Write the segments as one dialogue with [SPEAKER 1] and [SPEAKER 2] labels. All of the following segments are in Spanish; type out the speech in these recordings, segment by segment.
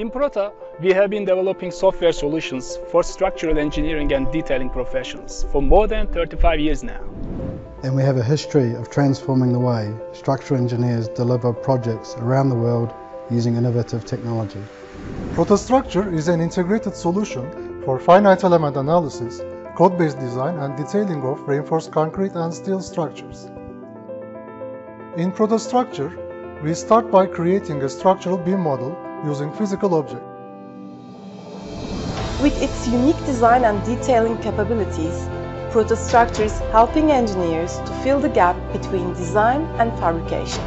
[SPEAKER 1] In Prota, we have been developing software solutions for structural engineering and detailing professionals for more than 35 years now.
[SPEAKER 2] And we have a history of transforming the way structural engineers deliver projects around the world using innovative technology.
[SPEAKER 3] ProtaStructure is an integrated solution for finite element analysis, code-based design and detailing of reinforced concrete and steel structures. In ProtaStructure, we start by creating a structural beam model using physical objects.
[SPEAKER 4] With its unique design and detailing capabilities, ProtaStructure is helping engineers to fill the gap between design and fabrication.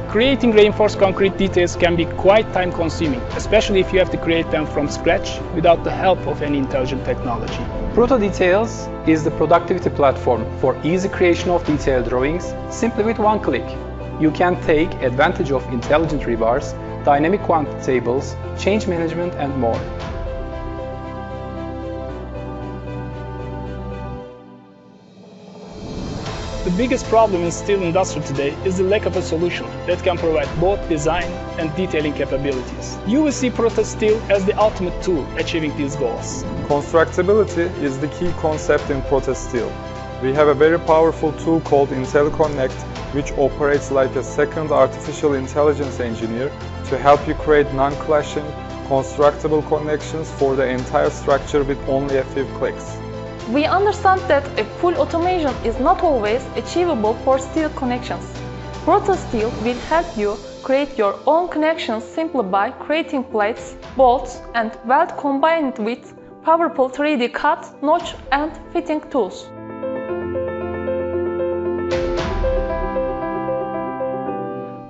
[SPEAKER 1] Creating reinforced concrete details can be quite time-consuming, especially if you have to create them from scratch without the help of any intelligent technology.
[SPEAKER 5] ProtaDetails is the productivity platform for easy creation of detailed drawings simply with one click. You can take advantage of intelligent rebars, dynamic quantity tables, change management and more.
[SPEAKER 1] The biggest problem in steel industry today is the lack of a solution that can provide both design and detailing capabilities. You will see ProtaSteel as the ultimate tool achieving these goals.
[SPEAKER 6] Constructability is the key concept in ProtaSteel. We have a very powerful tool called IntelliConnect, which operates like a second artificial intelligence engineer to help you create non-clashing, constructible connections for the entire structure with only a few clicks.
[SPEAKER 7] We understand that a full automation is not always achievable for steel connections. ProtaSteel will help you create your own connections simply by creating plates, bolts and weld combined with powerful 3D cut, notch and fitting tools.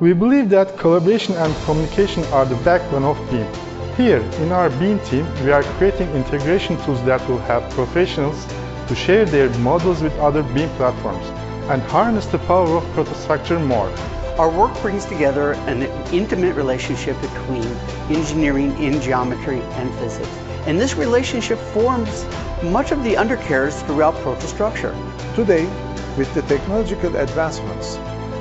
[SPEAKER 3] We believe that collaboration and communication are the backbone of BEAM. Here, in our BEAM team, we are creating integration tools that will help professionals to share their models with other BEAM platforms and harness the power of ProtaStructure more.
[SPEAKER 8] Our work brings together an intimate relationship between engineering in geometry and physics. And this relationship forms much of the undercarriage throughout ProtaStructure.
[SPEAKER 9] Today, with the technological advancements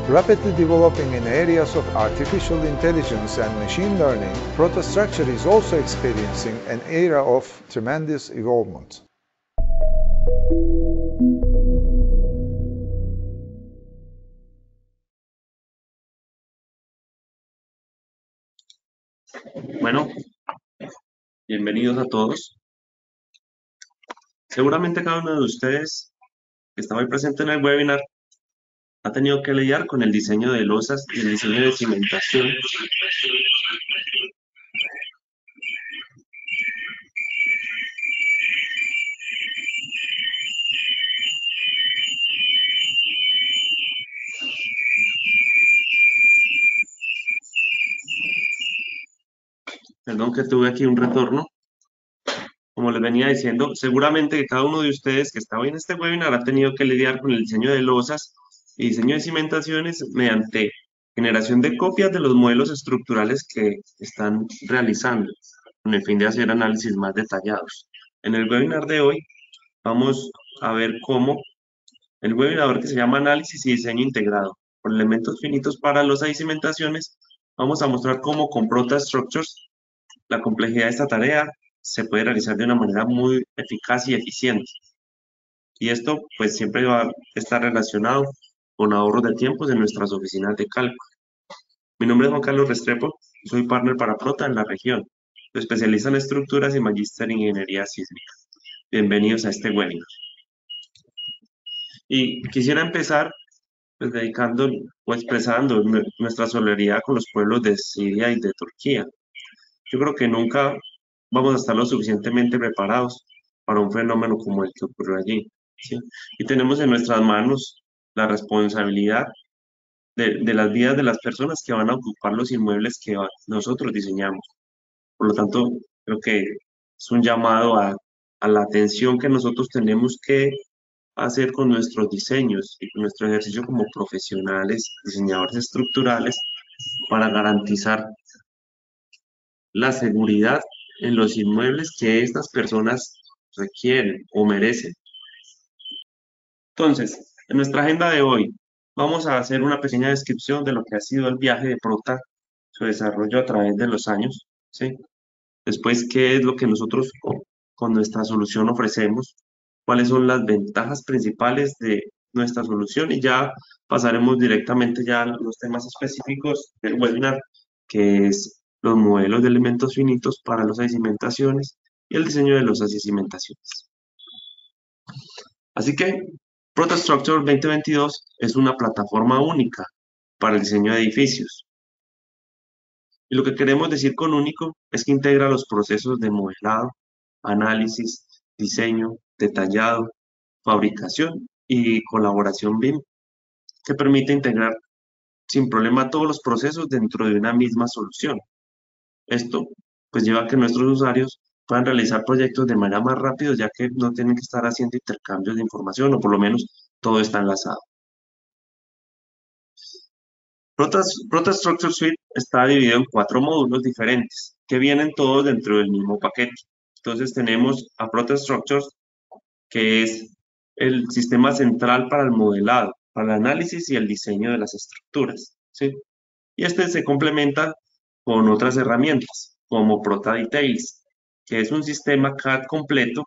[SPEAKER 9] rapidly developing in areas of artificial intelligence and machine learning, ProtaStructure is also experiencing an era of tremendous evolvement.
[SPEAKER 10] Bueno, bienvenidos a todos. Seguramente cada uno de ustedes que está hoy presente en el webinar ha tenido que lidiar con el diseño de losas y el diseño de cimentación. Perdón que tuve aquí un retorno. Como les venía diciendo, seguramente que cada uno de ustedes que está hoy en este webinar ha tenido que lidiar con el diseño de losas y diseño de cimentaciones mediante generación de copias de los modelos estructurales que están realizando, con el fin de hacer análisis más detallados. En el webinar de hoy vamos a ver cómo el webinar que se llama Análisis y Diseño Integrado por elementos finitos para losas y cimentaciones, vamos a mostrar cómo con ProtaStructures la complejidad de esta tarea se puede realizar de una manera muy eficaz y eficiente. Y esto pues siempre va a estar relacionado con ahorros de tiempos en nuestras oficinas de cálculo. Mi nombre es Juan Carlos Restrepo, soy partner para Prota en la región, especialista en estructuras y magíster en ingeniería sísmica. Bienvenidos a este webinar. Y quisiera empezar pues, dedicando o expresando nuestra solidaridad con los pueblos de Siria y de Turquía. Yo creo que nunca vamos a estar lo suficientemente preparados para un fenómeno como el que ocurrió allí, ¿sí? Y tenemos en nuestras manos la responsabilidad de las vidas de las personas que van a ocupar los inmuebles que nosotros diseñamos. Por lo tanto, creo que es un llamado a la atención que nosotros tenemos que hacer con nuestros diseños y con nuestro ejercicio como profesionales, diseñadores estructurales, para garantizar la seguridad en los inmuebles que estas personas requieren o merecen. Entonces, en nuestra agenda de hoy, vamos a hacer una pequeña descripción de lo que ha sido el viaje de Prota, su desarrollo a través de los años, ¿sí? Después, ¿qué es lo que nosotros con nuestra solución ofrecemos? ¿Cuáles son las ventajas principales de nuestra solución? Y ya pasaremos directamente ya a los temas específicos del webinar, que es los modelos de elementos finitos para losas y cimentaciones y el diseño de losas y cimentaciones. Así que ProtaStructure 2022 es una plataforma única para el diseño de edificios. Y lo que queremos decir con único es que integra los procesos de modelado, análisis, diseño, detallado, fabricación y colaboración BIM, que permite integrar sin problema todos los procesos dentro de una misma solución. Esto pues lleva a que nuestros usuarios puedan realizar proyectos de manera más rápida, ya que no tienen que estar haciendo intercambios de información, o por lo menos todo está enlazado. ProtaStructure Suite está dividido en 4 módulos diferentes, que vienen todos dentro del mismo paquete. Entonces tenemos a ProtaStructure, que es el sistema central para el modelado, para el análisis y el diseño de las estructuras, ¿sí? Y este se complementa con otras herramientas, como ProtaDetails, que es un sistema CAD completo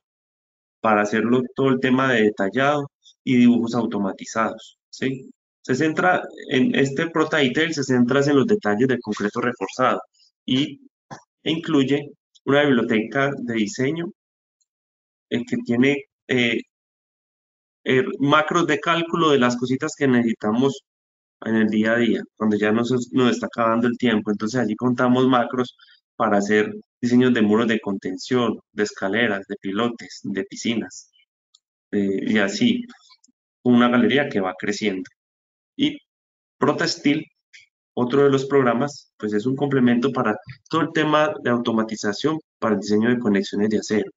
[SPEAKER 10] para hacerlo todo el tema de detallado y dibujos automatizados, ¿sí? Se centra en este ProtaDetail, se centra en los detalles del concreto reforzado e incluye una biblioteca de diseño que tiene macros de cálculo de las cositas que necesitamos en el día a día, cuando ya nos está acabando el tiempo. Entonces allí contamos macros para hacer diseños de muros de contención, de escaleras, de pilotes, de piscinas, y así, una galería que va creciendo. Y ProtaSteel, otro de los programas, pues es un complemento para todo el tema de automatización para el diseño de conexiones de acero.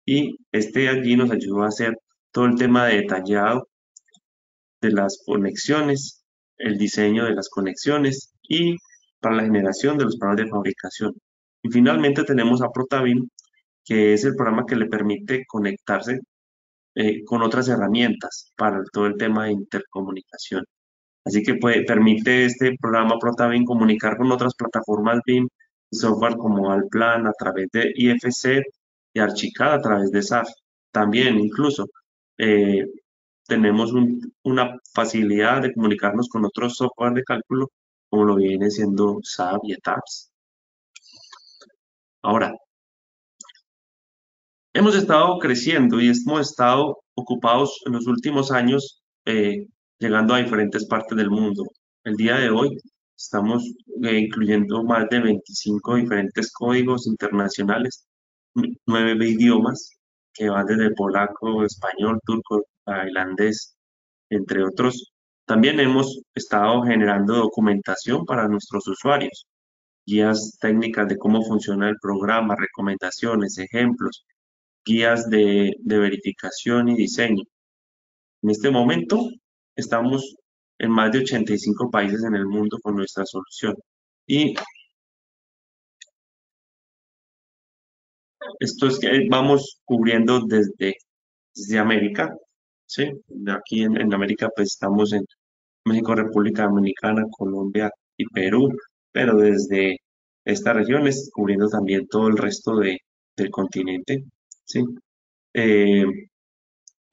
[SPEAKER 10] Y este allí nos ayudó a hacer todo el tema de detallado de las conexiones, el diseño de las conexiones y para la generación de los planos de fabricación. Y finalmente tenemos a ProtaBIM, que es el programa que le permite conectarse con otras herramientas para todo el tema de intercomunicación. Así que permite este programa ProtaBIM comunicar con otras plataformas BIM y software como Allplan a través de IFC y Archicad a través de SAP. También incluso tenemos una facilidad de comunicarnos con otros software de cálculo como lo viene siendo SAP y ETABS. Ahora, hemos estado creciendo y hemos estado ocupados en los últimos años llegando a diferentes partes del mundo. El día de hoy estamos incluyendo más de 25 diferentes códigos internacionales, 9 idiomas que van desde polaco, español, turco, tailandés, entre otros. También hemos estado generando documentación para nuestros usuarios, guías técnicas de cómo funciona el programa, recomendaciones, ejemplos, guías de verificación y diseño. En este momento estamos en más de 85 países en el mundo con nuestra solución. Y esto es que vamos cubriendo desde América, ¿sí? Aquí en América pues estamos en México, República Dominicana, Colombia y Perú, pero desde estas regiones cubriendo también todo el resto del continente, ¿sí?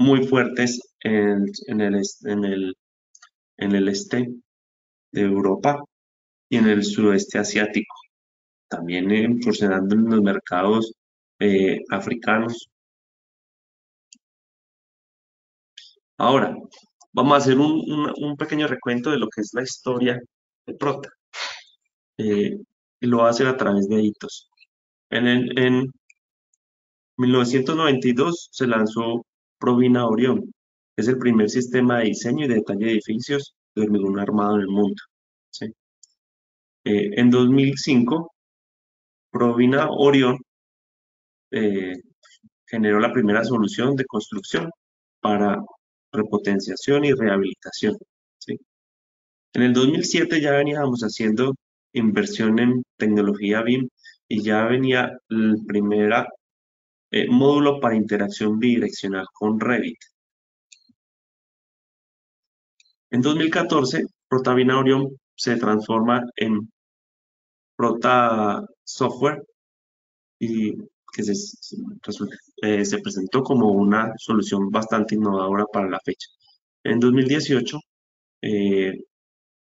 [SPEAKER 10] Muy fuertes en el este de Europa y en el sudeste asiático, también incursionando en los mercados africanos. Ahora, vamos a hacer un pequeño recuento de lo que es la historia de Prota. Y lo va a hacer a través de hitos. En 1992 se lanzó Provina Orion. Es el primer sistema de diseño y de detalle de edificios de hormigón armado en el mundo, ¿sí? En 2005, Provina Orion generó la primera solución de construcción para repotenciación y rehabilitación, ¿sí? En el 2007 ya veníamos haciendo inversión en tecnología BIM y ya venía el primer módulo para interacción bidireccional con Revit. En 2014, ProtaBIM Orion se transforma en Prota Software y que se presentó como una solución bastante innovadora para la fecha. En 2018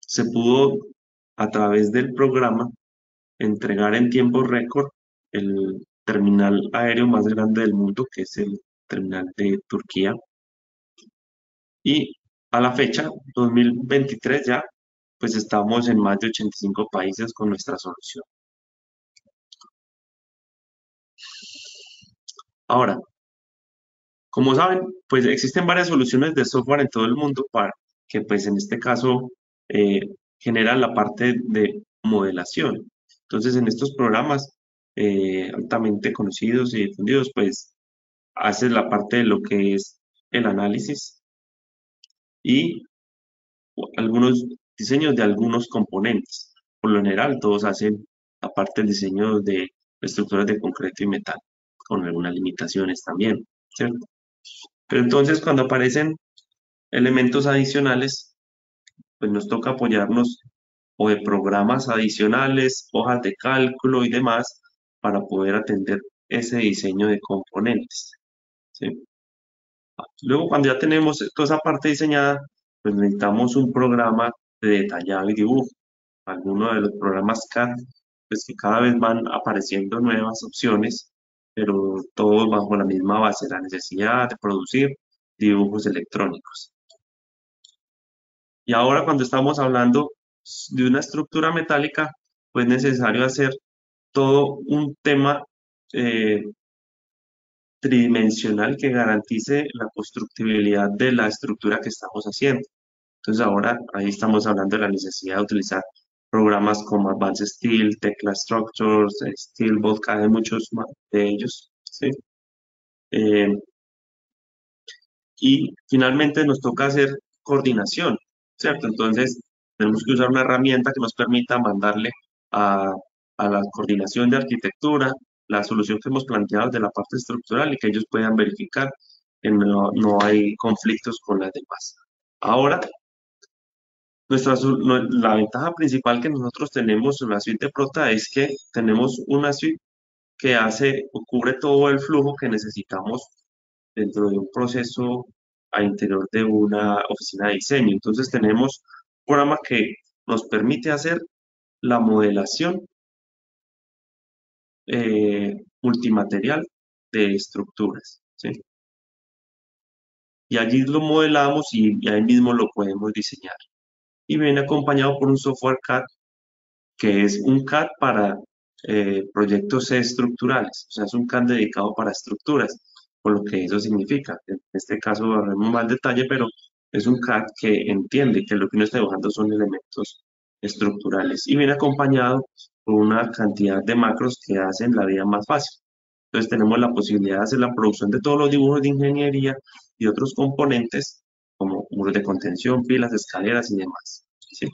[SPEAKER 10] se pudo, a través del programa, entregar en tiempo récord el terminal aéreo más grande del mundo, que es el terminal de Turquía. Y a la fecha, 2023 ya, pues estamos en más de 85 países con nuestra solución. Ahora, como saben, pues existen varias soluciones de software en todo el mundo para que, pues en este caso, generan la parte de modelación. Entonces, en estos programas altamente conocidos y difundidos, pues hace la parte de lo que es el análisis y algunos diseños de algunos componentes. Por lo general, todos hacen la parte del diseño de estructuras de concreto y metal, con algunas limitaciones también, ¿cierto? Pero entonces, cuando aparecen elementos adicionales, pues nos toca apoyarnos o de programas adicionales, hojas de cálculo y demás, para poder atender ese diseño de componentes, ¿sí? Luego, cuando ya tenemos toda esa parte diseñada, pues necesitamos un programa de detallado y dibujo. Algunos de los programas CAD, pues que cada vez van apareciendo nuevas opciones, pero todos bajo la misma base, la necesidad de producir dibujos electrónicos. Y ahora cuando estamos hablando de una estructura metálica, pues es necesario hacer todo un tema tridimensional que garantice la constructibilidad de la estructura que estamos haciendo. Entonces ahora ahí estamos hablando de la necesidad de utilizar programas como Advanced Steel, Tekla Structures, SteelBolt, hay muchos más de ellos, ¿sí? Y finalmente nos toca hacer coordinación, ¿cierto? Entonces tenemos que usar una herramienta que nos permita mandarle a la coordinación de arquitectura la solución que hemos planteado de la parte estructural y que ellos puedan verificar que no hay conflictos con las demás. Ahora, la ventaja principal que nosotros tenemos en la suite de Prota es que tenemos una suite que cubre todo el flujo que necesitamos dentro de un proceso al interior de una oficina de diseño. Entonces tenemos un programa que nos permite hacer la modelación multimaterial de estructuras, ¿sí? Y allí lo modelamos y ahí mismo lo podemos diseñar. Y viene acompañado por un software CAD, que es un CAD para proyectos estructurales, o sea, es un CAD dedicado para estructuras, por lo que eso significa. En este caso hablaremos más detalle, pero es un CAD que entiende que lo que uno está dibujando son elementos estructurales y viene acompañado por una cantidad de macros que hacen la vida más fácil. Entonces tenemos la posibilidad de hacer la producción de todos los dibujos de ingeniería y otros componentes como muros de contención, pilas, escaleras y demás, ¿sí?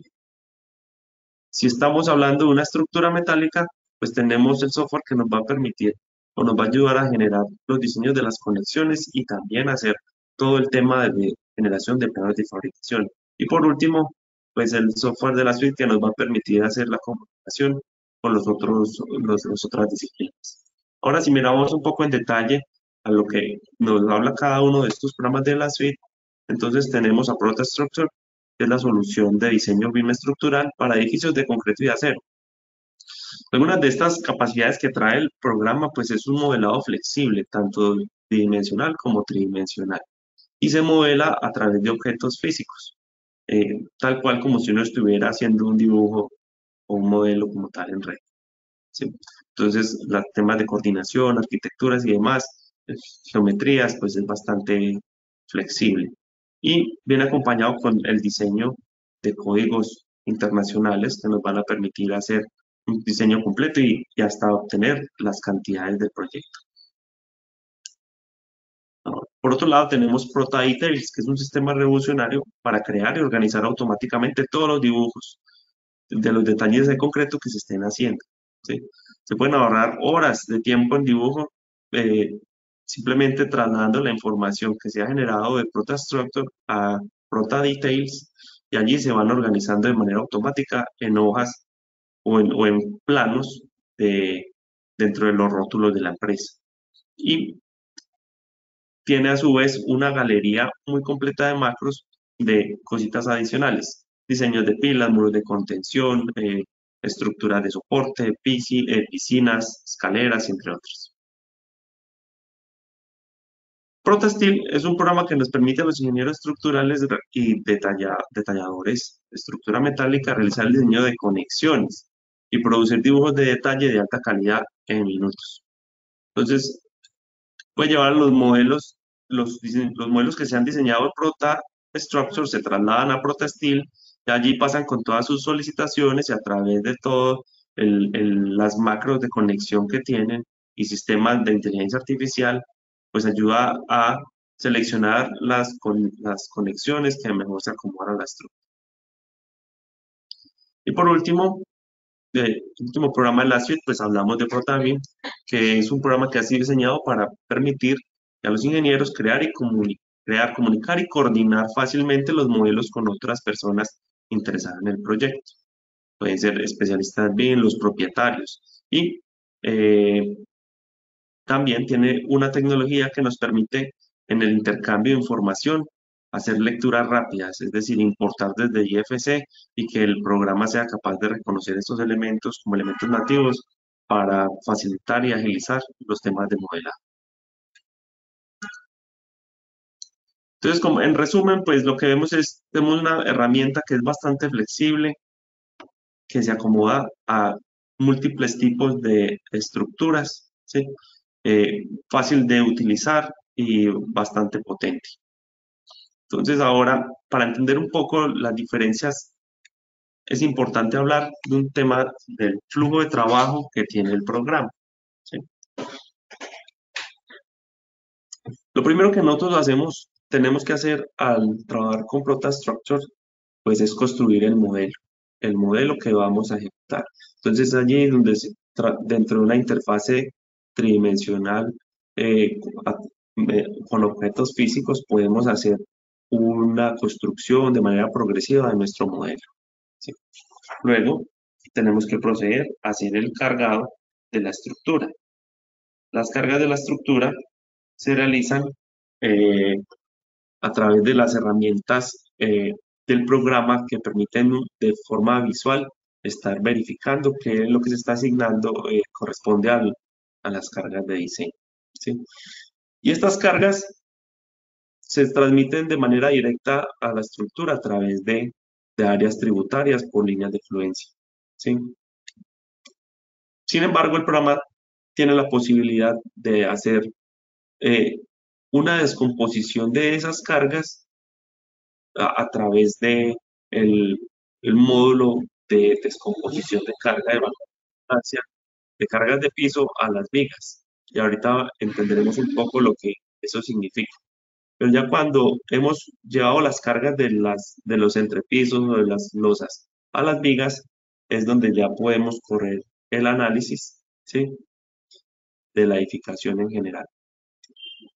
[SPEAKER 10] Si estamos hablando de una estructura metálica, pues tenemos el software que nos va a permitir o nos va a ayudar a generar los diseños de las conexiones y también hacer todo el tema de generación de planos de fabricación. Y por último, pues el software de la suite que nos va a permitir hacer la comunicación con las otras disciplinas. Ahora, si miramos un poco en detalle a lo que nos habla cada uno de estos programas de la suite, entonces tenemos a ProtaStructure, que es la solución de diseño BIM estructural para edificios de concreto y de acero. Algunas de estas capacidades que trae el programa, pues es un modelado flexible, tanto bidimensional como tridimensional, y se modela a través de objetos físicos, tal cual como si uno estuviera haciendo un dibujo o un modelo como tal en red, ¿sí? Entonces, los temas de coordinación, arquitecturas y demás, geometrías, pues es bastante flexible. Y viene acompañado con el diseño de códigos internacionales que nos van a permitir hacer un diseño completo y hasta obtener las cantidades del proyecto. Por otro lado, tenemos ProtaDetails, que es un sistema revolucionario para crear y organizar automáticamente todos los dibujos de los detalles de concreto que se estén haciendo, ¿sí? Se pueden ahorrar horas de tiempo en dibujo simplemente trasladando la información que se ha generado de ProtaStructure a ProtaDetails y allí se van organizando de manera automática en hojas o en planos de dentro de los rótulos de la empresa. Y tiene a su vez una galería muy completa de macros de cositas adicionales, diseños de pilas, muros de contención, estructuras de soporte, piscinas, escaleras, entre otros. Protasteel es un programa que nos permite a los ingenieros estructurales y detalladores de estructura metálica realizar el diseño de conexiones y producir dibujos de detalle de alta calidad en minutos. Entonces, puede llevar los modelos que se han diseñado en ProtaStructure, se trasladan a Protasteel y allí pasan con todas sus solicitaciones y a través de todo las macros de conexión que tienen y sistemas de inteligencia artificial, pues ayuda a seleccionar las conexiones que mejor se acomodan a la estructura. Y por último, el último programa de la suite, pues hablamos de ProtaBIM, que es un programa que ha sido diseñado para permitir a los ingenieros crear, comunicar y coordinar fácilmente los modelos con otras personas interesadas en el proyecto. Pueden ser especialistas BIM, los propietarios. Y también tiene una tecnología que nos permite en el intercambio de información hacer lecturas rápidas, es decir, importar desde IFC y que el programa sea capaz de reconocer estos elementos como elementos nativos para facilitar y agilizar los temas de modelado. Entonces, como en resumen, pues lo que vemos es, tenemos una herramienta que es bastante flexible, que se acomoda a múltiples tipos de estructuras, ¿sí? Fácil de utilizar y bastante potente. Entonces ahora, para entender un poco las diferencias, es importante hablar de un tema del flujo de trabajo que tiene el programa, ¿sí? Lo primero que nosotros tenemos que hacer al trabajar con ProtaStructure, pues es construir el modelo que vamos a ejecutar. Entonces allí donde dentro de una interfase tridimensional con objetos físicos podemos hacer una construcción de manera progresiva de nuestro modelo, ¿sí? Luego tenemos que proceder a hacer el cargado de la estructura. Las cargas de la estructura se realizan a través de las herramientas del programa que permiten de forma visual estar verificando que lo que se está asignando corresponde a las cargas de diseño, ¿sí? Y estas cargas se transmiten de manera directa a la estructura a través de áreas tributarias por líneas de fluencia, ¿sí? Sin embargo, el programa tiene la posibilidad de hacer una descomposición de esas cargas a través de el módulo de descomposición de carga de baja distancia, de cargas de piso a las vigas. Y ahorita entenderemos un poco lo que eso significa. Pero ya cuando hemos llevado las cargas de los entrepisos o de las losas a las vigas, es donde ya podemos correr el análisis, ¿sí?, de la edificación en general.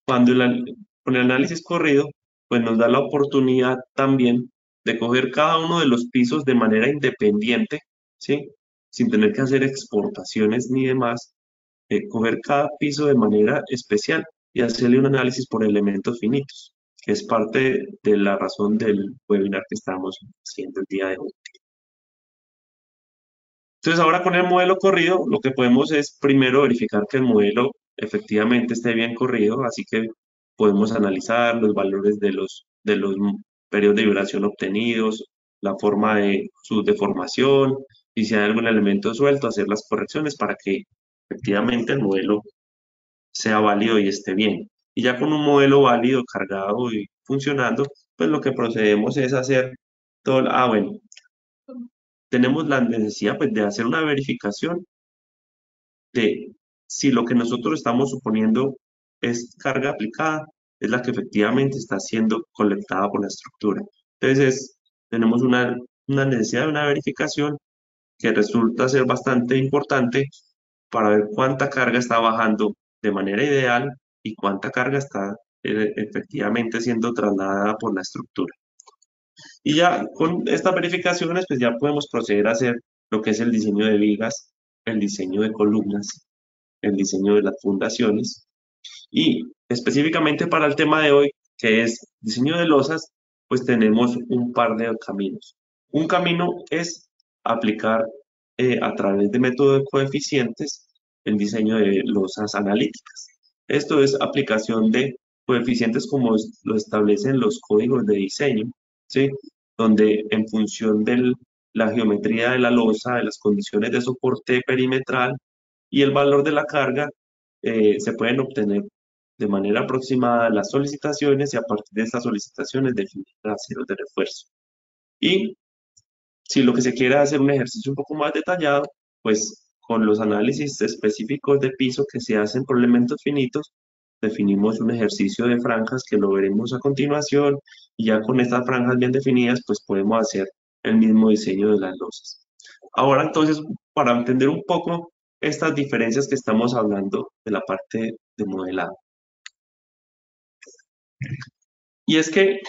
[SPEAKER 10] Con el análisis corrido, pues nos da la oportunidad también de coger cada uno de los pisos de manera independiente, ¿sí?, sin tener que hacer exportaciones ni demás, coger cada piso de manera especial y hacerle un análisis por elementos finitos, que es parte de la razón del webinar que estamos haciendo el día de hoy. Entonces ahora con el modelo corrido, lo que podemos es primero verificar que el modelo efectivamente esté bien corrido, así que podemos analizar los valores de los periodos de vibración obtenidos, la forma de su deformación, y si hay algún elemento suelto, hacer las correcciones para que efectivamente el modelo sea válido y esté bien. Y ya con un modelo válido, cargado y funcionando, pues lo que procedemos es hacer todo, bueno, tenemos la necesidad pues, de hacer una verificación de si lo que nosotros estamos suponiendo es carga aplicada, es la que efectivamente está siendo colectada por la estructura. Entonces, tenemos una necesidad de una verificación que resulta ser bastante importante para ver cuánta carga está bajando de manera ideal y cuánta carga está efectivamente siendo trasladada por la estructura. Y ya con estas verificaciones, pues ya podemos proceder a hacer lo que es el diseño de vigas, el diseño de columnas el diseño de las fundaciones. Y específicamente para el tema de hoy, que es diseño de losas, pues tenemos un par de caminos. Un camino es aplicar a través de método de coeficientes el diseño de losas analíticas. Esto es aplicación de coeficientes como lo establecen los códigos de diseño, ¿sí? Donde en función de la geometría de la losa, de las condiciones de soporte perimetral y el valor de la carga, se pueden obtener de manera aproximada las solicitaciones y a partir de estas solicitaciones definir raseros de refuerzo. Y si lo que se quiere es hacer un ejercicio un poco más detallado, pues con los análisis específicos de piso que se hacen por elementos finitos, definimos un ejercicio de franjas que lo veremos a continuación y ya con estas franjas bien definidas, pues podemos hacer el mismo diseño de las losas. Ahora entonces, para entender un poco estas diferencias que estamos hablando de la parte de modelado. Y es que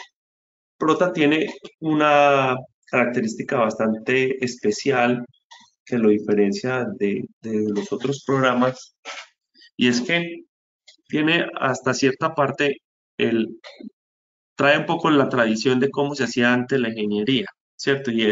[SPEAKER 10] Prota tiene una característica bastante especial que lo diferencia de los otros programas, y es que tiene hasta cierta parte, trae un poco la tradición de cómo se hacía antes la ingeniería, ¿cierto? Y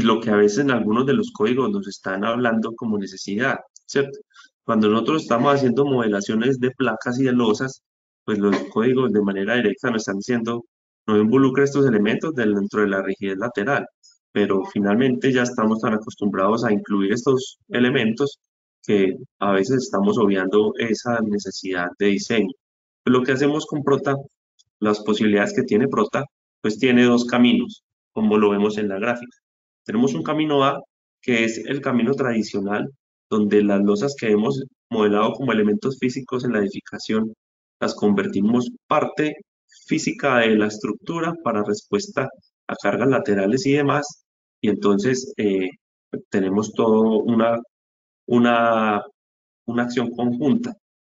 [SPEAKER 10] lo que a veces en algunos de los códigos nos están hablando como necesidad, ¿cierto? Cuando nosotros estamos haciendo modelaciones de placas y de losas, pues los códigos de manera directa nos están diciendo, no involucra estos elementos dentro de la rigidez lateral, pero finalmente ya estamos tan acostumbrados a incluir estos elementos que a veces estamos obviando esa necesidad de diseño. Pues lo que hacemos con Prota, las posibilidades que tiene Prota, pues tiene dos caminos, como lo vemos en la gráfica. Tenemos un camino A, que es el camino tradicional, donde las losas que hemos modelado como elementos físicos en la edificación, las convertimos parte física de la estructura para respuesta a cargas laterales y demás, y entonces tenemos todo una acción conjunta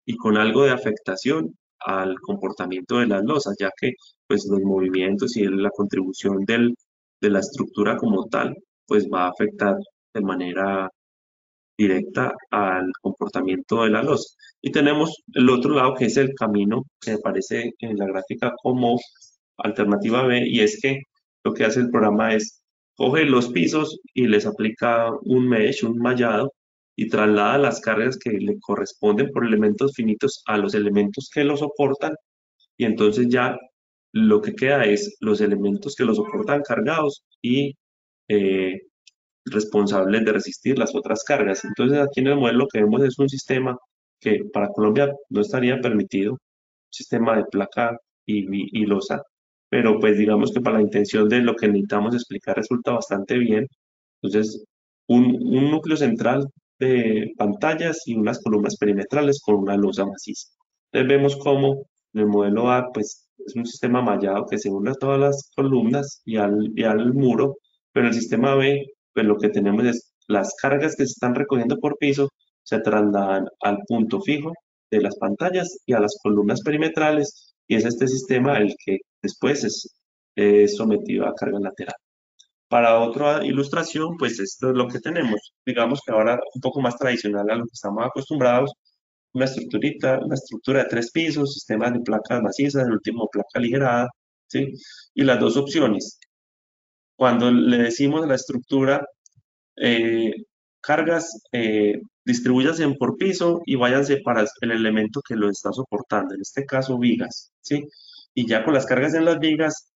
[SPEAKER 10] y con algo de afectación al comportamiento de las losas, ya que pues los movimientos y la contribución de la estructura como tal, pues va a afectar de manera directa al comportamiento de la losa. Y tenemos el otro lado que es el camino que aparece en la gráfica como alternativa B, y es que lo que hace el programa es coge los pisos y les aplica un mesh, un mallado, y traslada las cargas que le corresponden por elementos finitos a los elementos que lo soportan, y entonces ya lo que queda es los elementos que lo soportan cargados y responsables de resistir las otras cargas. Entonces aquí en el modelo que vemos es un sistema que para Colombia no estaría permitido, un sistema de placa y losa, pero pues digamos que para la intención de lo que necesitamos explicar resulta bastante bien. Entonces, un núcleo central de pantallas y unas columnas perimetrales con una losa maciza. Entonces vemos cómo en el modelo A pues es un sistema mallado que se une a todas las columnas y al muro, pero en el sistema B pues lo que tenemos es las cargas que se están recogiendo por piso se trasladan al punto fijo de las pantallas y a las columnas perimetrales, y es este sistema el que después es sometido a carga lateral. Para otra ilustración, pues esto es lo que tenemos. Digamos que ahora un poco más tradicional a lo que estamos acostumbrados, una estructura de 3 pisos, sistemas de placas macizas, el último placa aligerada, ¿sí? Y las dos opciones. Cuando le decimos a la estructura, cargas, distribúyanse por piso y váyanse para el elemento que lo está soportando, en este caso vigas, ¿sí? Y ya con las cargas en las vigas,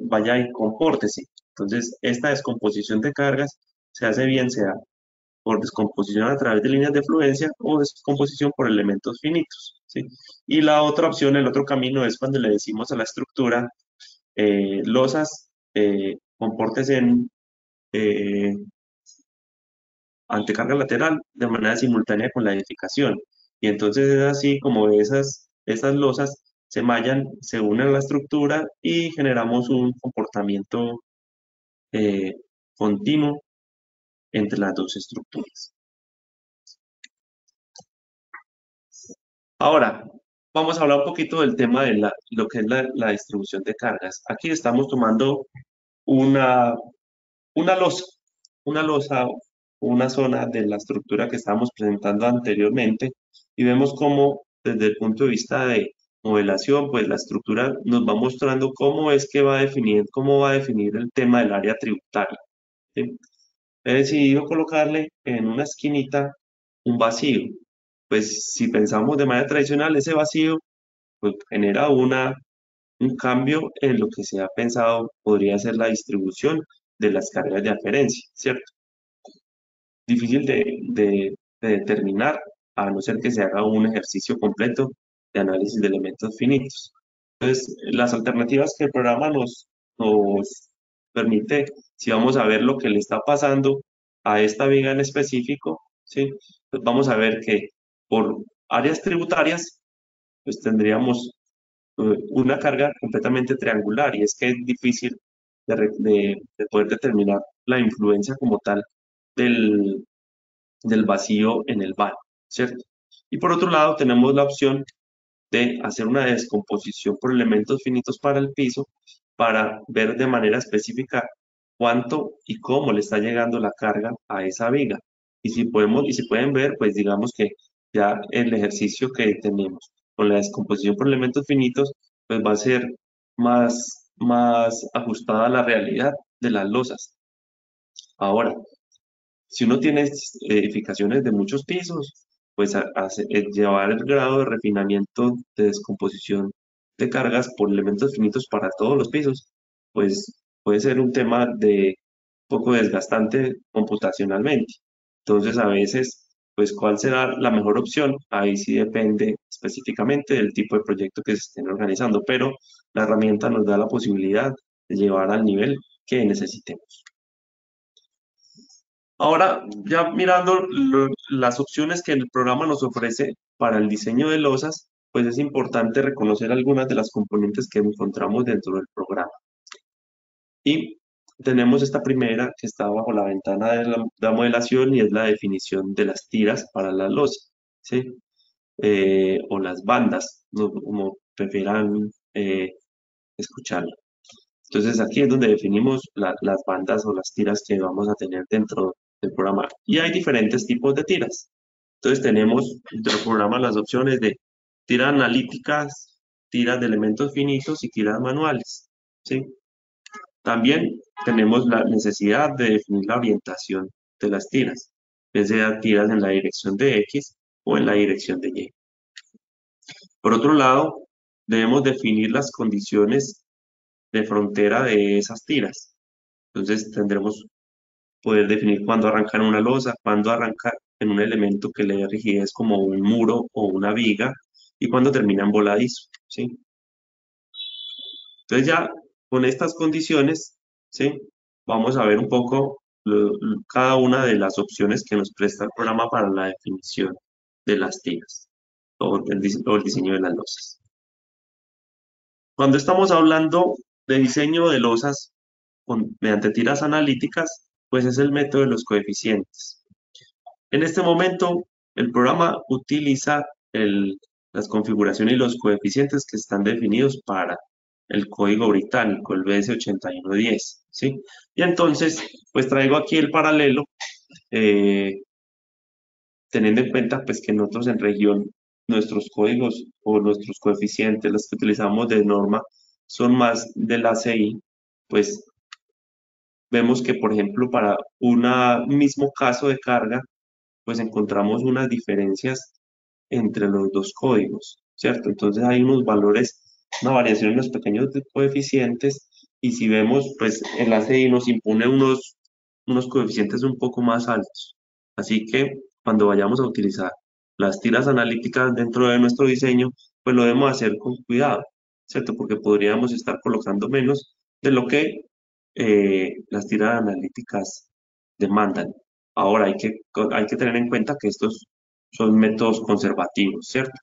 [SPEAKER 10] vaya y compórtese. Entonces, esta descomposición de cargas se hace bien sea por descomposición a través de líneas de fluencia o descomposición por elementos finitos, ¿sí? Y la otra opción, el otro camino es cuando le decimos a la estructura, losas, compórtese ante carga lateral de manera simultánea con la edificación. Y entonces es así como esas losas se mallan, se unen a la estructura y generamos un comportamiento continuo entre las dos estructuras. Ahora, vamos a hablar un poquito del tema de lo que es la distribución de cargas. Aquí estamos tomando una losa una zona de la estructura que estábamos presentando anteriormente y vemos cómo desde el punto de vista de modelación, pues la estructura nos va mostrando cómo es que va a definir, cómo va a definir el tema del área tributaria. ¿Sí? He decidido colocarle en una esquinita un vacío. Pues si pensamos de manera tradicional, ese vacío pues, genera un cambio en lo que se ha pensado podría ser la distribución de las cargas de aferencia, ¿cierto? Difícil de determinar, a no ser que se haga un ejercicio completo de análisis de elementos finitos. Entonces, las alternativas que el programa nos permite, si vamos a ver lo que le está pasando a esta viga en específico, ¿sí? Pues vamos a ver que por áreas tributarias, pues tendríamos una carga completamente triangular y es que es difícil de poder determinar la influencia como tal del, del vacío en el vano, ¿cierto? Y por otro lado tenemos la opción de hacer una descomposición por elementos finitos para el piso para ver de manera específica cuánto y cómo le está llegando la carga a esa viga. Y si pueden ver, pues digamos que ya el ejercicio que tenemos con la descomposición por elementos finitos, pues va a ser más ajustada a la realidad de las losas. Ahora, si uno tiene edificaciones de muchos pisos, pues llevar el grado de refinamiento de descomposición de cargas por elementos finitos para todos los pisos, pues puede ser un tema de poco desgastante computacionalmente. Entonces, a veces, pues, ¿cuál será la mejor opción? Ahí sí depende específicamente del tipo de proyecto que se estén organizando, pero la herramienta nos da la posibilidad de llevar al nivel que necesitemos. Ahora, ya mirando las opciones que el programa nos ofrece para el diseño de losas, pues es importante reconocer algunas de las componentes que encontramos dentro del programa. Y tenemos esta primera que está bajo la ventana de la modelación y es la definición de las tiras para la losa, ¿sí? O las bandas, ¿no? Como prefieran escucharlo. Entonces aquí es donde definimos las bandas o las tiras que vamos a tener dentro del programa. Y hay diferentes tipos de tiras. Entonces tenemos dentro del programa las opciones de tiras analíticas, tiras de elementos finitos y tiras manuales, ¿sí? También tenemos la necesidad de definir la orientación de las tiras, ya sea tiras en la dirección de X o en la dirección de Y. Por otro lado, debemos definir las condiciones de frontera de esas tiras. Entonces tendremos poder definir cuándo arrancar en una losa, cuándo arrancar en un elemento que le dé rigidez como un muro o una viga y cuándo termina en voladizo, ¿sí? Entonces ya con estas condiciones, ¿sí? Vamos a ver un poco cada una de las opciones que nos presta el programa para la definición de las tiras o el diseño de las losas. Cuando estamos hablando de diseño de losas mediante tiras analíticas, pues es el método de los coeficientes. En este momento, el programa utiliza las configuraciones y los coeficientes que están definidos para el código británico, el BS8110, ¿sí? Y entonces, pues traigo aquí el paralelo, teniendo en cuenta pues que nosotros en región, nuestros códigos o nuestros coeficientes, los que utilizamos de norma, son más del ACI, pues vemos que, por ejemplo, para un mismo caso de carga, pues encontramos unas diferencias entre los dos códigos, ¿cierto? Entonces hay unos valores, una variación en los pequeños coeficientes, y si vemos, pues el ACI nos impone unos coeficientes un poco más altos. Así que cuando vayamos a utilizar las tiras analíticas dentro de nuestro diseño, pues lo debemos hacer con cuidado, ¿cierto? Porque podríamos estar colocando menos de lo que las tiras analíticas demandan. Ahora hay que tener en cuenta que estos son métodos conservativos, ¿cierto?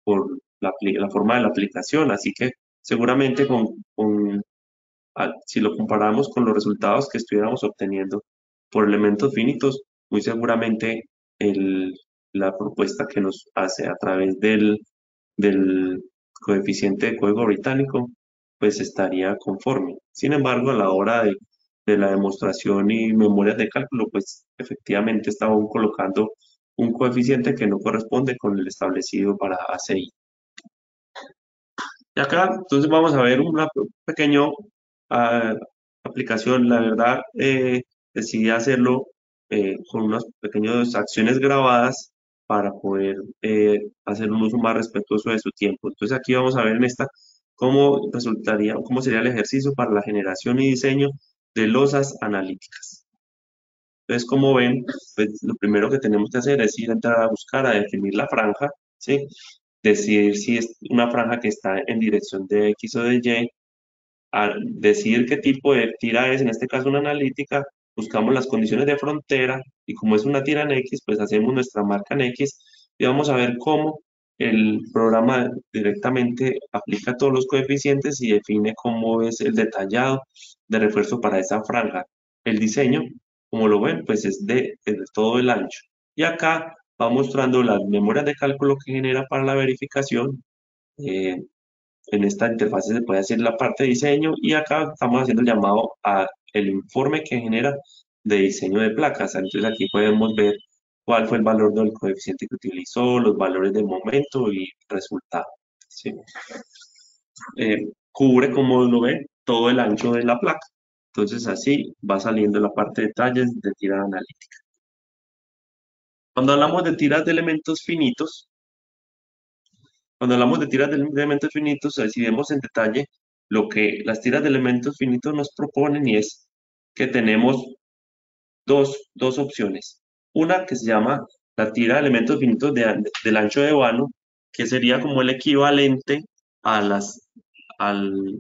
[SPEAKER 10] Por la forma de la aplicación, así que seguramente si lo comparamos con los resultados que estuviéramos obteniendo por elementos finitos, muy seguramente la propuesta que nos hace a través del coeficiente de código británico, pues estaría conforme. Sin embargo, a la hora de la demostración y memorias de cálculo, pues efectivamente estaban colocando un coeficiente que no corresponde con el establecido para ACI. Y acá, entonces vamos a ver una pequeña aplicación. La verdad, decidí hacerlo con unas pequeñas acciones grabadas para poder hacer un uso más respetuoso de su tiempo. Entonces aquí vamos a ver en esta cómo resultaría, cómo sería el ejercicio para la generación y diseño de losas analíticas. Entonces, como ven, pues, lo primero que tenemos que hacer es ir a entrar a buscar, a definir la franja, ¿sí? Decidir si es una franja que está en dirección de X o de Y, a decidir qué tipo de tira es, en este caso una analítica, buscamos las condiciones de frontera y como es una tira en X, pues hacemos nuestra marca en X y vamos a ver cómo el programa directamente aplica todos los coeficientes y define cómo es el detallado de refuerzo para esa franja. El diseño, como lo ven, pues es de todo el ancho. Y acá va mostrando las memorias de cálculo que genera para la verificación. En esta interfaz se puede hacer la parte de diseño y acá estamos haciendo el llamado a el informe que genera de diseño de placas. Entonces aquí podemos ver cuál fue el valor del coeficiente que utilizó, los valores de momento y resultado. ¿Sí? Cubre, como lo ven, todo el ancho de la placa. Entonces así va saliendo la parte de detalles de tirada analítica. Cuando hablamos de tiras de elementos finitos, elementos finitos, si vemos en detalle lo que las tiras de elementos finitos nos proponen y es que tenemos dos opciones. Una que se llama la tira de elementos finitos del ancho de vano, que sería como el equivalente al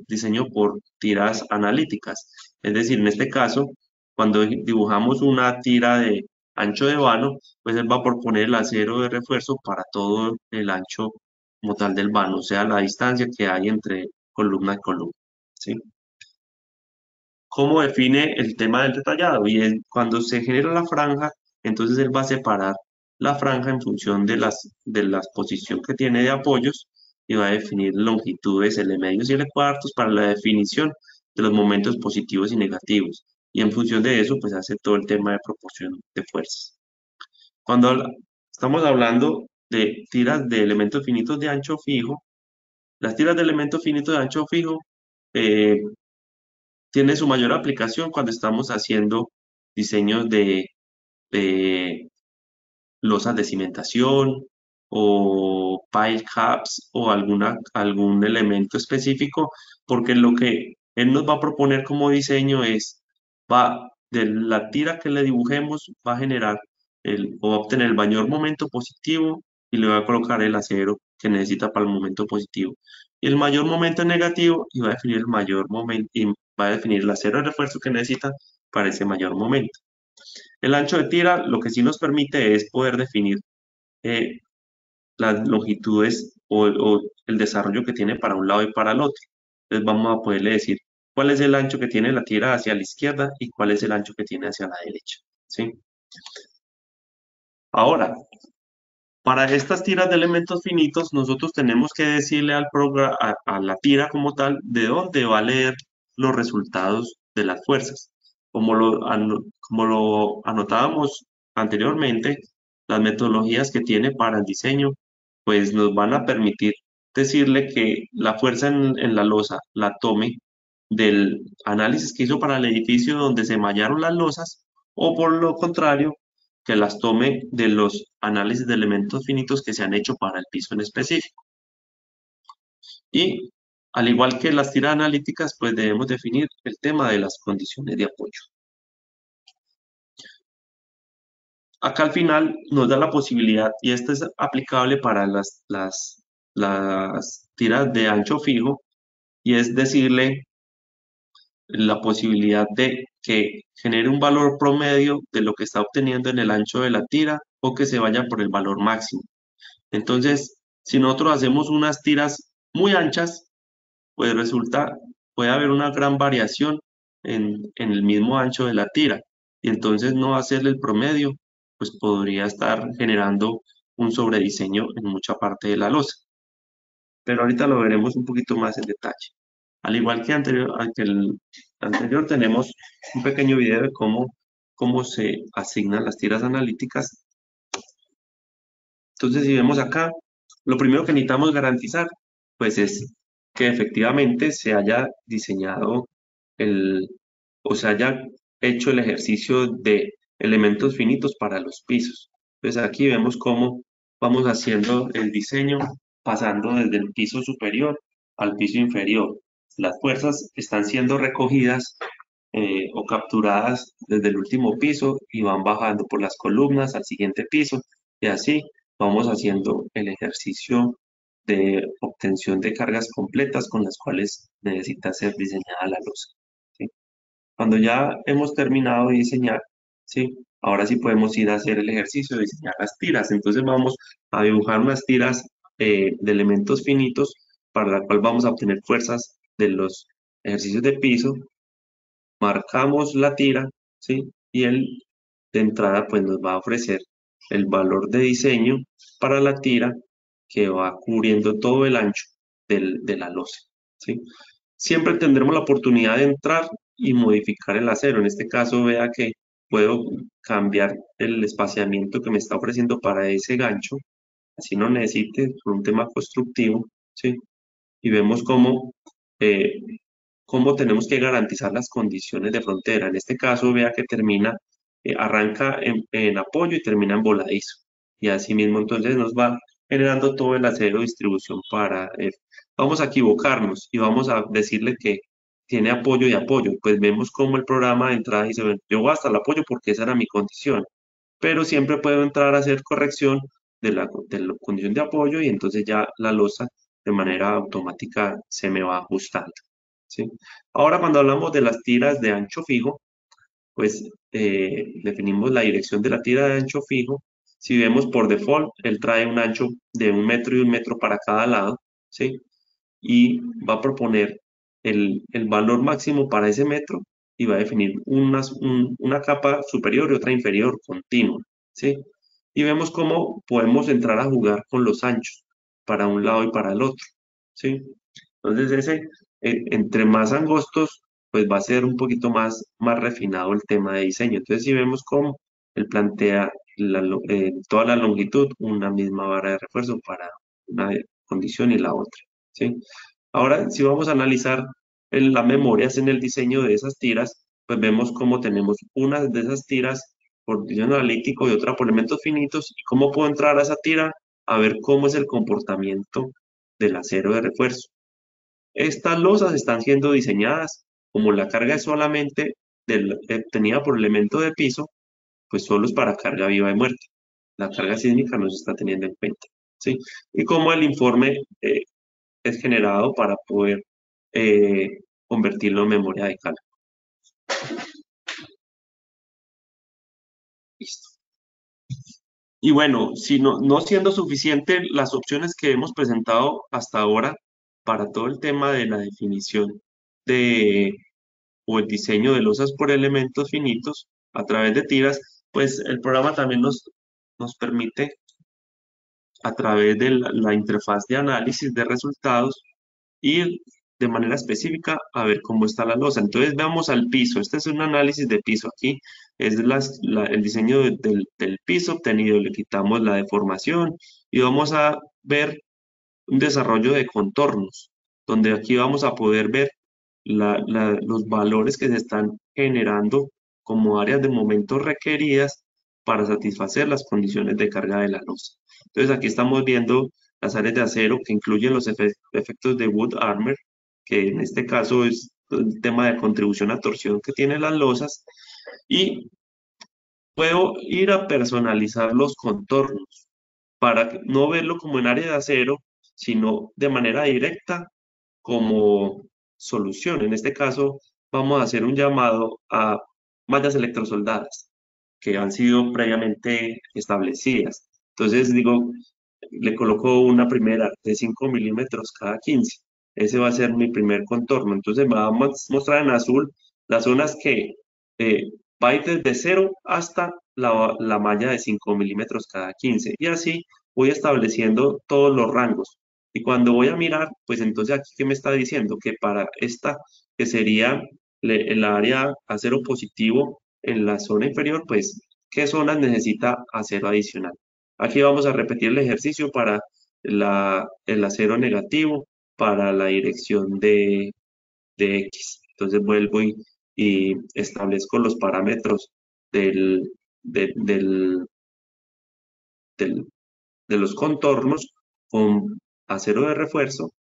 [SPEAKER 10] diseño por tiras analíticas. Es decir, en este caso, cuando dibujamos una tira de ancho de vano, pues él va a proponer el acero de refuerzo para todo el ancho como tal del vano, o sea, la distancia que hay entre columna y columna. ¿Sí? ¿Cómo define el tema del detallado? Y cuando se genera la franja, entonces él va a separar la franja en función de la posición que tiene de apoyos y va a definir longitudes L medios y L cuartos para la definición de los momentos positivos y negativos. Y en función de eso, pues hace todo el tema de proporción de fuerzas. Cuando estamos hablando de tiras de elementos finitos de ancho fijo, las tiras de elementos finitos de ancho fijo tiene su mayor aplicación cuando estamos haciendo diseños de losas de cimentación o pile caps o algún elemento específico, porque lo que él nos va a proponer como diseño es, de la tira que le dibujemos, va a generar o va a obtener el mayor momento positivo y le va a colocar el acero que necesita para el momento positivo. Y el mayor momento negativo y va a definir el mayor momento y va a definir el acero de refuerzo que necesita para ese mayor momento. El ancho de tira lo que sí nos permite es poder definir las longitudes o el desarrollo que tiene para un lado y para el otro. Entonces vamos a poderle decir cuál es el ancho que tiene la tira hacia la izquierda y cuál es el ancho que tiene hacia la derecha. ¿Sí? Ahora, para estas tiras de elementos finitos, nosotros tenemos que decirle a la tira como tal de dónde va a leer los resultados de las fuerzas. Como lo anotábamos anteriormente, las metodologías que tiene para el diseño, pues nos van a permitir decirle que la fuerza en la losa la tome del análisis que hizo para el edificio donde se mallaron las losas, o por lo contrario, que las tome de los análisis de elementos finitos que se han hecho para el piso en específico. Y al igual que las tiras analíticas, pues debemos definir el tema de las condiciones de apoyo. Acá al final nos da la posibilidad, y esto es aplicable para las tiras de ancho fijo, y es decirle la posibilidad de que genere un valor promedio de lo que está obteniendo en el ancho de la tira o que se vaya por el valor máximo. Entonces, si nosotros hacemos unas tiras muy anchas, pues puede haber una gran variación en el mismo ancho de la tira y entonces no hacerle el promedio, pues podría estar generando un sobrediseño en mucha parte de la losa. Pero ahorita lo veremos un poquito más en detalle. Al igual que el anterior, tenemos un pequeño video de cómo se asignan las tiras analíticas. Entonces, si vemos acá, lo primero que necesitamos garantizar, pues es que efectivamente se haya diseñado o se haya hecho el ejercicio de elementos finitos para los pisos. Entonces aquí vemos cómo vamos haciendo el diseño, pasando desde el piso superior al piso inferior. Las fuerzas están siendo recogidas o capturadas desde el último piso y van bajando por las columnas al siguiente piso, y así vamos haciendo el ejercicio de obtención de cargas completas con las cuales necesita ser diseñada la losa, ¿sí? Cuando ya hemos terminado de diseñar, ¿sí? Ahora sí podemos ir a hacer el ejercicio de diseñar las tiras. Entonces vamos a dibujar unas tiras de elementos finitos para la cual vamos a obtener fuerzas de los ejercicios de piso. Marcamos la tira, ¿sí? Y él de entrada pues nos va a ofrecer el valor de diseño para la tira que va cubriendo todo el ancho de la losa, ¿sí? Siempre tendremos la oportunidad de entrar y modificar el acero. En este caso, vea que puedo cambiar el espaciamiento que me está ofreciendo para ese gancho, así no necesite, por un tema constructivo, ¿sí? Y vemos eh, cómo tenemos que garantizar las condiciones de frontera. En este caso, vea que arranca en apoyo y termina en voladizo. Y así mismo entonces nos va generando todo el acero de distribución para él. Vamos a equivocarnos y vamos a decirle que tiene apoyo y apoyo. Pues vemos cómo el programa de entrada dice, bueno, yo voy hasta el apoyo porque esa era mi condición. Pero siempre puedo entrar a hacer corrección de la condición de apoyo y entonces ya la losa de manera automática se me va ajustando, ¿sí? Ahora cuando hablamos de las tiras de ancho fijo, pues definimos la dirección de la tira de ancho fijo. Si vemos por default, él trae un ancho de 1 metro y 1 metro para cada lado, ¿sí? Y va a proponer el valor máximo para ese metro y va a definir una capa superior y otra inferior continua, ¿sí? Y vemos cómo podemos entrar a jugar con los anchos para un lado y para el otro, ¿sí? Entonces entre más angostos, pues va a ser un poquito más refinado el tema de diseño. Entonces si vemos cómo él plantea toda la longitud, una misma vara de refuerzo para una condición y la otra, ¿sí? Ahora, si vamos a analizar las memorias en el diseño de esas tiras, pues vemos cómo tenemos una de esas tiras por diseño analítico y otra por elementos finitos, y cómo puedo entrar a esa tira a ver cómo es el comportamiento del acero de refuerzo. Estas losas están siendo diseñadas como la carga es solamente obtenida por elemento de piso, pues solo es para carga viva y muerta. La carga sísmica no se está teniendo en cuenta, ¿sí? Y como el informe es generado para poder convertirlo en memoria de cálculo. Listo. Y bueno, si no siendo suficiente las opciones que hemos presentado hasta ahora para todo el tema de la definición o el diseño de losas por elementos finitos a través de tiras, pues el programa también nos permite a través de la interfaz de análisis de resultados ir de manera específica a ver cómo está la losa. Entonces veamos al piso. Este es un análisis de piso. Aquí es el diseño del piso obtenido. Le quitamos la deformación y vamos a ver un desarrollo de contornos, donde aquí vamos a poder ver los valores que se están generando como áreas de momento requeridas para satisfacer las condiciones de carga de la losa. Entonces aquí estamos viendo las áreas de acero que incluyen los efectos de wood armor, que en este caso es el tema de contribución a torsión que tienen las losas, y puedo ir a personalizar los contornos para no verlo como en área de acero, sino de manera directa como solución. En este caso, vamos a hacer un llamado a mallas electrosoldadas que han sido previamente establecidas. Entonces, le coloco una primera de 5 milímetros cada 15. Ese va a ser mi primer contorno. Entonces, me va a mostrar en azul las zonas que va a ir desde 0 hasta la malla de 5 milímetros cada 15. Y así voy estableciendo todos los rangos. Y cuando voy a mirar, pues entonces aquí, ¿qué me está diciendo? Que para esta, que sería el área acero positivo en la zona inferior, pues, ¿qué zonas necesita acero adicional? Aquí vamos a repetir el ejercicio para el acero negativo, para la dirección de X. Entonces vuelvo y establezco los parámetros del, del, del, del- de los contornos con acero de refuerzo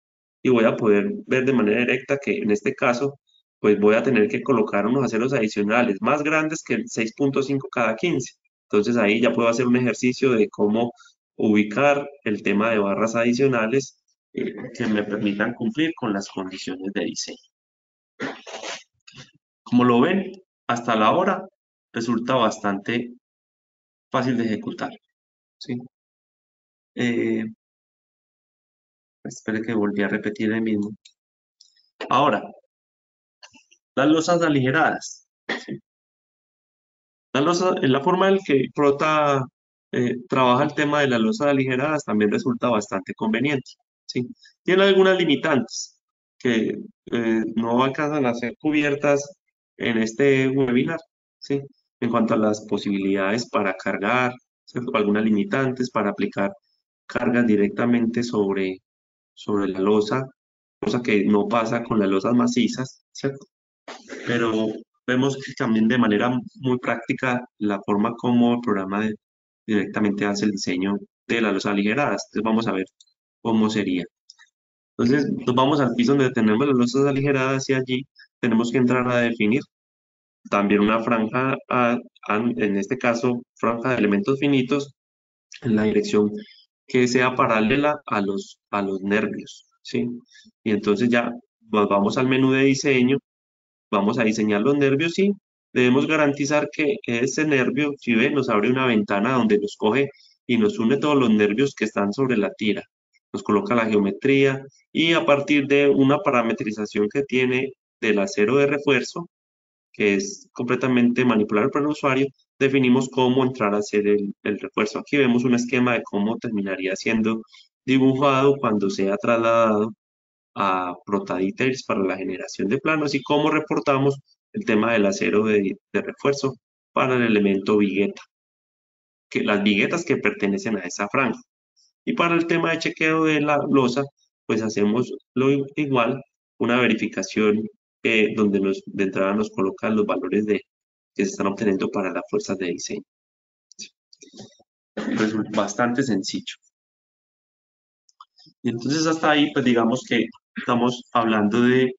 [SPEAKER 10] y voy a poder ver de manera directa que en este caso pues voy a tener que colocar unos aceros adicionales más grandes que el 6.5 cada 15. Entonces ahí ya puedo hacer un ejercicio de cómo ubicar el tema de barras adicionales que me permitan cumplir con las condiciones de diseño. Como lo ven, hasta la hora resulta bastante fácil de ejecutar. ¿Sí? Espere que volví a repetir el mismo. Ahora, las losas aligeradas. ¿Sí? La forma en que Prota trabaja el tema de las losas aligeradas también resulta bastante conveniente. ¿Sí? Tiene algunas limitantes que no alcanzan a ser cubiertas en este webinar. ¿Sí? En cuanto a las posibilidades para cargar, ¿cierto? Algunas limitantes para aplicar cargas directamente sobre la losa, cosa que no pasa con las losas macizas, ¿cierto? Pero vemos que también de manera muy práctica la forma como el programa directamente hace el diseño de las losas aligeradas. Entonces vamos a ver cómo sería. Entonces nos vamos al piso donde tenemos las losas aligeradas y allí tenemos que entrar a definir también una franja, en este caso franja de elementos finitos en la dirección que sea paralela a los nervios, ¿sí? Y entonces ya nos vamos al menú de diseño, vamos a diseñar los nervios y debemos garantizar que ese nervio, si ven, nos abre una ventana donde nos coge y nos une todos los nervios que están sobre la tira. Nos coloca la geometría y a partir de una parametrización que tiene del acero de refuerzo, que es completamente manipulable por el usuario, definimos cómo entrar a hacer el refuerzo. Aquí vemos un esquema de cómo terminaría siendo dibujado cuando sea trasladado a ProtaDetails para la generación de planos y cómo reportamos el tema del acero de refuerzo para el elemento vigueta, que las viguetas que pertenecen a esa franja. Y para el tema de chequeo de la losa, pues hacemos lo igual, una verificación donde de entrada nos colocan los valores que se están obteniendo para las fuerzas de diseño. Resulta bastante sencillo. Y entonces hasta ahí, pues digamos que estamos hablando de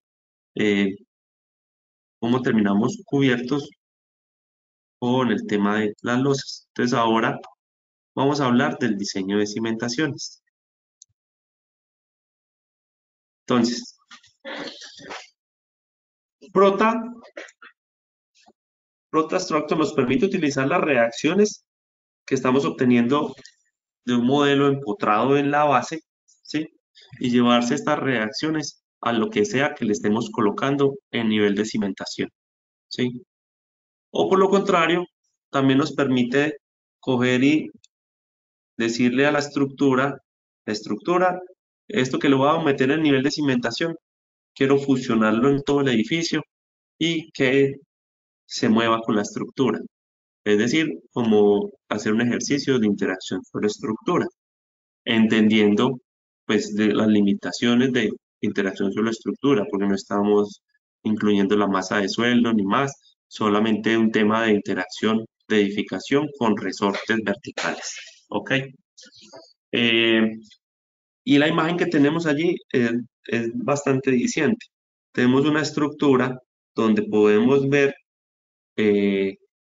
[SPEAKER 10] cómo terminamos cubiertos con el tema de las losas. Entonces ahora vamos a hablar del diseño de cimentaciones. Entonces, ProtaStructure nos permite utilizar las reacciones que estamos obteniendo de un modelo empotrado en la base, ¿sí? Y llevarse estas reacciones a lo que sea que le estemos colocando en nivel de cimentación, ¿sí? O por lo contrario, también nos permite coger y decirle a la estructura, esto que lo voy a meter en nivel de cimentación, quiero fusionarlo en todo el edificio y que se mueva con la estructura. Es decir, como hacer un ejercicio de interacción sobre estructura, entendiendo pues de las limitaciones de interacción sobre la estructura, porque no estamos incluyendo la masa de suelo ni más, solamente un tema de interacción de edificación con resortes verticales. ¿Ok? Y la imagen que tenemos allí es bastante diciente. Tenemos una estructura donde podemos ver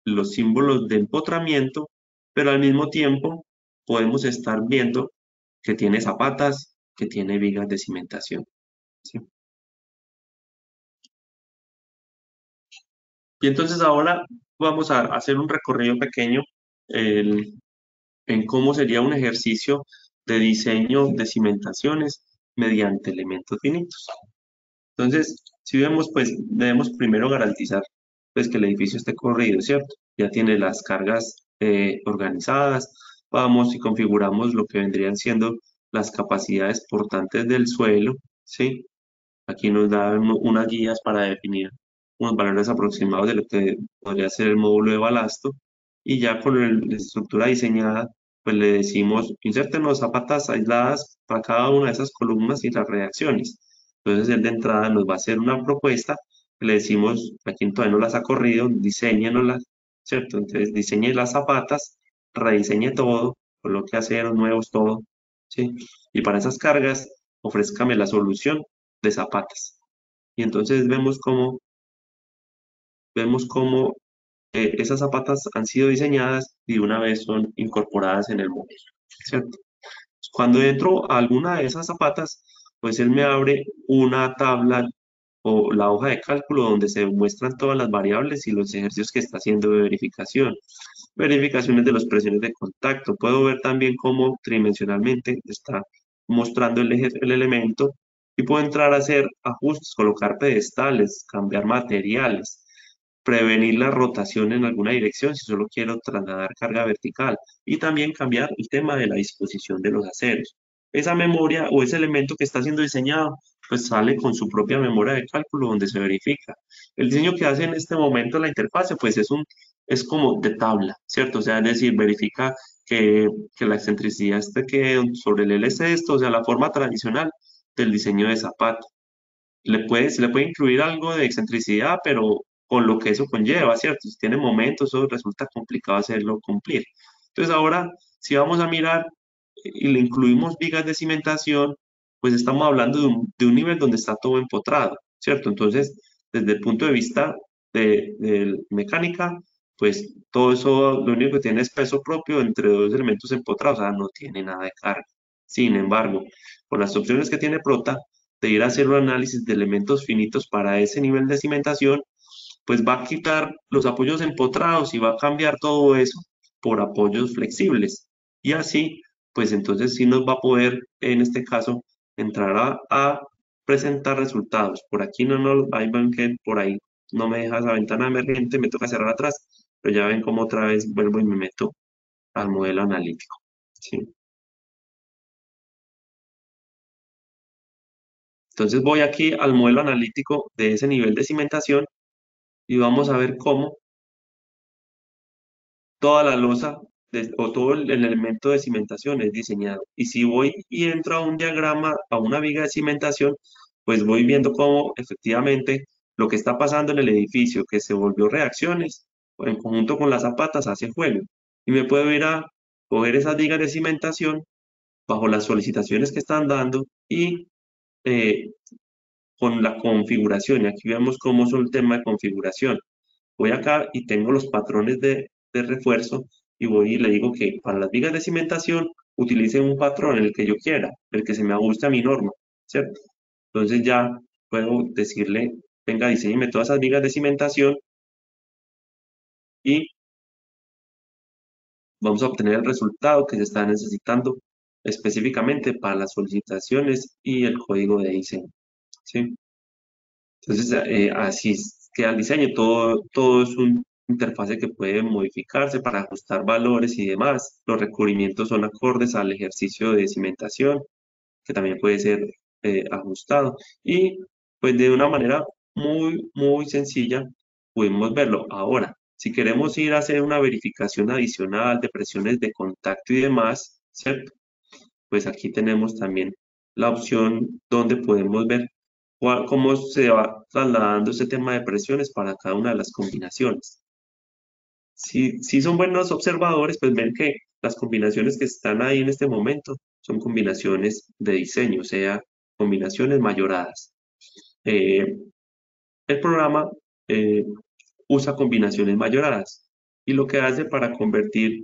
[SPEAKER 10] los símbolos de empotramiento, pero al mismo tiempo podemos estar viendo que tiene zapatas, que tiene vigas de cimentación. ¿Sí? Y entonces ahora vamos a hacer un recorrido pequeño en cómo sería un ejercicio de diseño de cimentaciones mediante elementos finitos. Entonces, si vemos, pues debemos primero garantizar pues, que el edificio esté corrido, ¿cierto? Ya tiene las cargas organizadas. Vamos y configuramos lo que vendrían siendo las capacidades portantes del suelo, ¿sí? Aquí nos dan unas guías para definir unos valores aproximados de lo que podría ser el módulo de balasto, y ya con la estructura diseñada, pues le decimos, insértenos zapatas aisladas para cada una de esas columnas y las reacciones. Entonces él de entrada nos va a hacer una propuesta, le decimos, a quien todavía no las ha corrido, diseñenoslas, ¿cierto? Entonces diseñe las zapatas, rediseñe todo, coloque aceros nuevos, todo, ¿sí? Y para esas cargas, ofrézcame la solución de zapatas. Y entonces vemos cómo esas zapatas han sido diseñadas y de una vez son incorporadas en el módulo, ¿cierto? Cuando entro a alguna de esas zapatas, pues él me abre una tabla o la hoja de cálculo donde se muestran todas las variables y los ejercicios que está haciendo de verificación. Verificaciones de las presiones de contacto. Puedo ver también cómo tridimensionalmente está mostrando el elemento, y puedo entrar a hacer ajustes, colocar pedestales, cambiar materiales, prevenir la rotación en alguna dirección si solo quiero trasladar carga vertical, y también cambiar el tema de la disposición de los aceros. Esa memoria o ese elemento que está siendo diseñado, pues sale con su propia memoria de cálculo donde se verifica. El diseño que hace en este momento la interfase, pues es como de tabla, ¿cierto? O sea, es decir, verifica que la excentricidad esté que sobre el LC esto, o sea, la forma tradicional del diseño de zapato. Se le puede incluir algo de excentricidad, pero con lo que eso conlleva, ¿cierto? Si tiene momentos, eso resulta complicado hacerlo cumplir. Entonces ahora, si vamos a mirar y le incluimos vigas de cimentación, pues estamos hablando de un nivel donde está todo empotrado, ¿cierto? Entonces, desde el punto de vista de mecánica, pues todo eso lo único que tiene es peso propio entre dos elementos empotrados, o sea, no tiene nada de carga. Sin embargo, con las opciones que tiene Prota, de ir a hacer un análisis de elementos finitos para ese nivel de cimentación, pues va a quitar los apoyos empotrados y va a cambiar todo eso por apoyos flexibles. Y así, pues entonces sí nos va a poder, en este caso, entrar a presentar resultados. Por aquí ahí ven que por ahí no me deja esa ventana emergente, me toca cerrar atrás, pero ya ven cómo otra vez vuelvo y me meto al modelo analítico, ¿sí? Entonces voy aquí al modelo analítico de ese nivel de cimentación y vamos a ver cómo toda la losa o todo el elemento de cimentación es diseñado. Y si voy y entro a un diagrama, a una viga de cimentación, pues voy viendo cómo efectivamente lo que está pasando en el edificio, que se volvió reacciones, o en conjunto con las zapatas, hace juego. Y me puedo ir a coger esas vigas de cimentación bajo las solicitaciones que están dando y eh, con la configuración. Y aquí vemos cómo son el tema de configuración. Voy acá y tengo los patrones de refuerzo y voy y le digo que para las vigas de cimentación utilice un patrón, el que yo quiera, el que se me ajuste a mi norma, ¿cierto? Entonces ya puedo decirle, venga, diseñeme todas esas vigas de cimentación y vamos a obtener el resultado que se está necesitando específicamente para las solicitaciones y el código de diseño, ¿sí? Entonces, así queda el diseño. Todo es una interfase que puede modificarse para ajustar valores y demás. Los recubrimientos son acordes al ejercicio de cimentación, que también puede ser ajustado. Y pues de una manera muy, muy sencilla podemos verlo. Ahora, si queremos ir a hacer una verificación adicional de presiones de contacto y demás, ¿cierto? Pues aquí tenemos también la opción donde podemos ver cómo se va trasladando ese tema de presiones para cada una de las combinaciones. Si son buenos observadores, pues ven que las combinaciones que están ahí en este momento son combinaciones de diseño, o sea, combinaciones mayoradas. El programa usa combinaciones mayoradas y lo que hace para convertir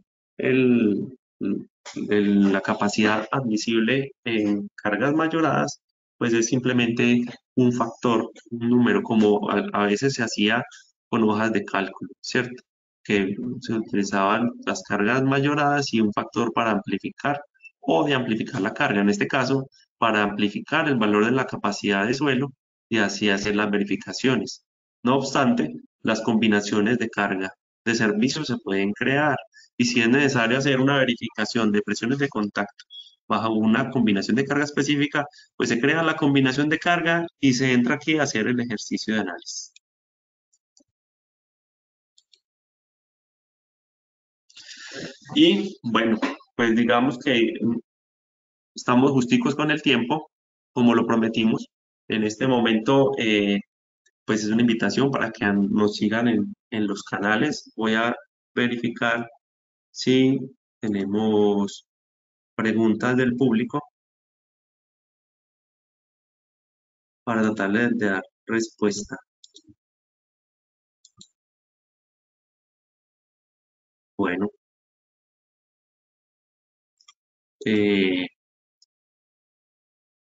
[SPEAKER 10] la capacidad admisible en cargas mayoradas, pues es simplemente un factor, un número, como a veces se hacía con hojas de cálculo, ¿cierto? Que se utilizaban las cargas mayoradas y un factor para amplificar o de amplificar la carga. En este caso, para amplificar el valor de la capacidad de suelo y así hacer las verificaciones. No obstante, las combinaciones de carga de servicio se pueden crear y si es necesario hacer una verificación de presiones de contacto bajo una combinación de carga específica, pues se crea la combinación de carga y se entra aquí a hacer el ejercicio de análisis. Y bueno, pues digamos que estamos justicos con el tiempo, como lo prometimos. En este momento, pues es una invitación para que nos sigan en los canales. Voy a verificar si tenemos preguntas del público para tratar de dar respuesta. Bueno.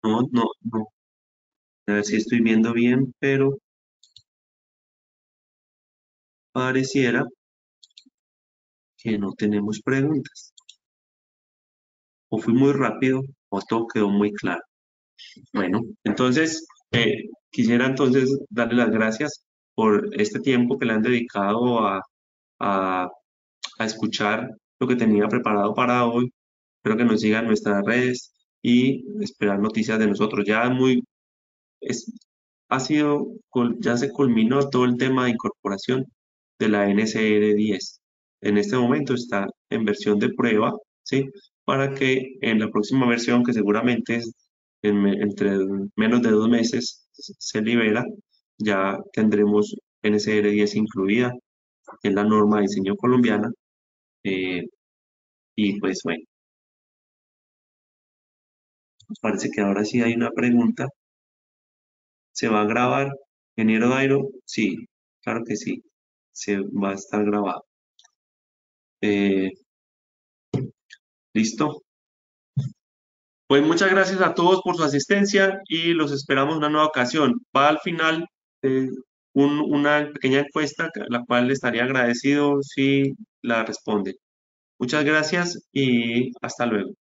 [SPEAKER 10] No. A ver si estoy viendo bien, pero pareciera que no tenemos preguntas. O fui muy rápido o todo quedó muy claro. Bueno, entonces quisiera entonces darle las gracias por este tiempo que le han dedicado a escuchar lo que tenía preparado para hoy. Espero que nos sigan en nuestras redes y esperar noticias de nosotros. Ya se culminó todo el tema de incorporación de la NCR10. En este momento está en versión de prueba, ¿sí? Para que en la próxima versión, que seguramente es entre menos de 2 meses, se libera, ya tendremos NCR10 incluida en la norma de diseño colombiana. Y pues bueno, parece que ahora sí hay una pregunta. ¿Se va a grabar? ¿Ingeniero Dairo? Sí, claro que sí. Se va a estar grabado. ¿Listo? Pues muchas gracias a todos por su asistencia y los esperamos en una nueva ocasión. Va al final una pequeña encuesta, la cual le estaría agradecido si la responde. Muchas gracias y hasta luego.